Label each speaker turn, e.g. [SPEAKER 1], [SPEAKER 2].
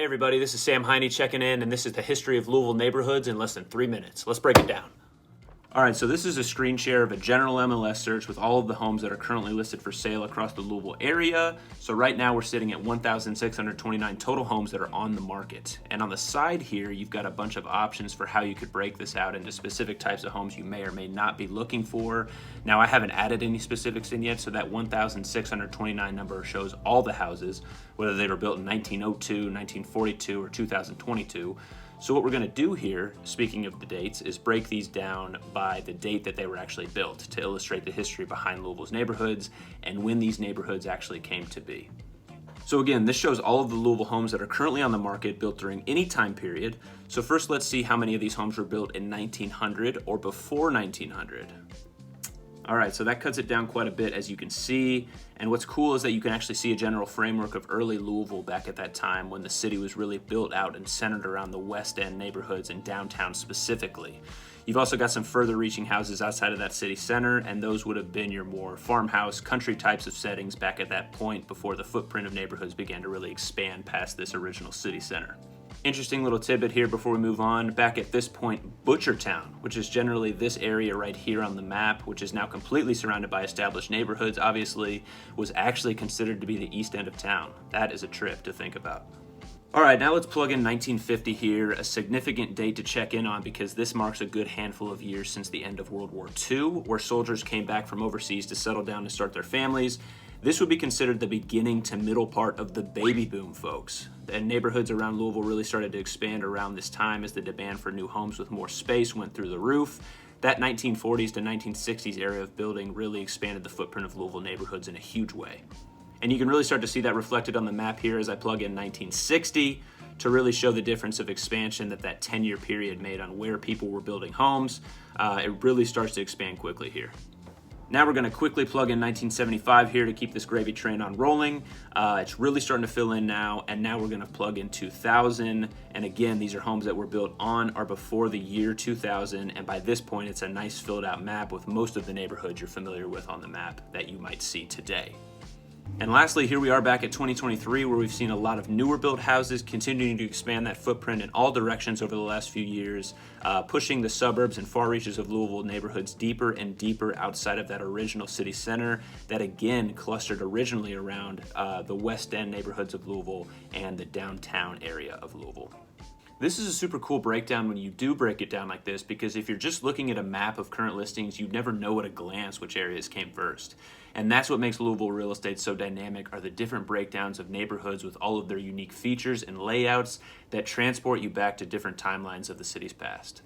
[SPEAKER 1] Everybody, this is Sam Heine checking in, and this is the history of Louisville neighborhoods in less than 3 minutes. Let's break it down. All right, so this is a screen share of a general MLS search with all of the homes that are currently listed for sale across the Louisville area. So right now we're sitting at 1,629 total homes that are on the market. And on the side here, you've got a bunch of options for how you could break this out into specific types of homes you may or may not be looking for. Now, I haven't added any specifics in yet, so that 1,629 number shows all the houses, whether they were built in 1902, 1942, or 2022. So what we're going to do here, speaking of the dates, is break these down by the date that they were actually built to illustrate the history behind Louisville's neighborhoods and when these neighborhoods actually came to be. So again, this shows all of the Louisville homes that are currently on the market built during any time period. So first, let's see how many of these homes were built in 1900 or before 1900. All right, so that cuts it down quite a bit, as you can see. And what's cool is that you can actually see a general framework of early Louisville back at that time when the city was really built out and centered around the West End neighborhoods and downtown specifically. You've also got some further reaching houses outside of that city center, and those would have been your more farmhouse, country types of settings back at that point before the footprint of neighborhoods began to really expand past this original city center. Interesting little tidbit here before we move on. Back at this point, Butchertown, which is generally this area right here on the map, which is now completely surrounded by established neighborhoods, obviously, was actually considered to be the east end of town. That is a trip to think about. All right, now let's plug in 1950 here, a significant date to check in on because this marks a good handful of years since the end of World War II, where soldiers came back from overseas to settle down to start their families. This would be considered the beginning to middle part of the baby boom, folks. And neighborhoods around Louisville really started to expand around this time as the demand for new homes with more space went through the roof. That 1940s to 1960s era of building really expanded the footprint of Louisville neighborhoods in a huge way. And you can really start to see that reflected on the map here as I plug in 1960 to really show the difference of expansion that 10-year period made on where people were building homes. It really starts to expand quickly here. Now we're going to quickly plug in 1975 here to keep this gravy train on rolling. It's really starting to fill in now, and now we're going to plug in 2000. And again, these are homes that were built on or before the year 2000, and by this point, it's a nice filled out map with most of the neighborhoods you're familiar with on the map that you might see today. And lastly, here we are back at 2023, where we've seen a lot of newer built houses continuing to expand that footprint in all directions over the last few years, pushing the suburbs and far reaches of Louisville neighborhoods deeper and deeper outside of that original city center that again clustered originally around the West End neighborhoods of Louisville and the downtown area of Louisville. This is a super cool breakdown when you do break it down like this, because if you're just looking at a map of current listings, you'd never know at a glance which areas came first. And that's what makes Louisville real estate so dynamic, are the different breakdowns of neighborhoods with all of their unique features and layouts that transport you back to different timelines of the city's past.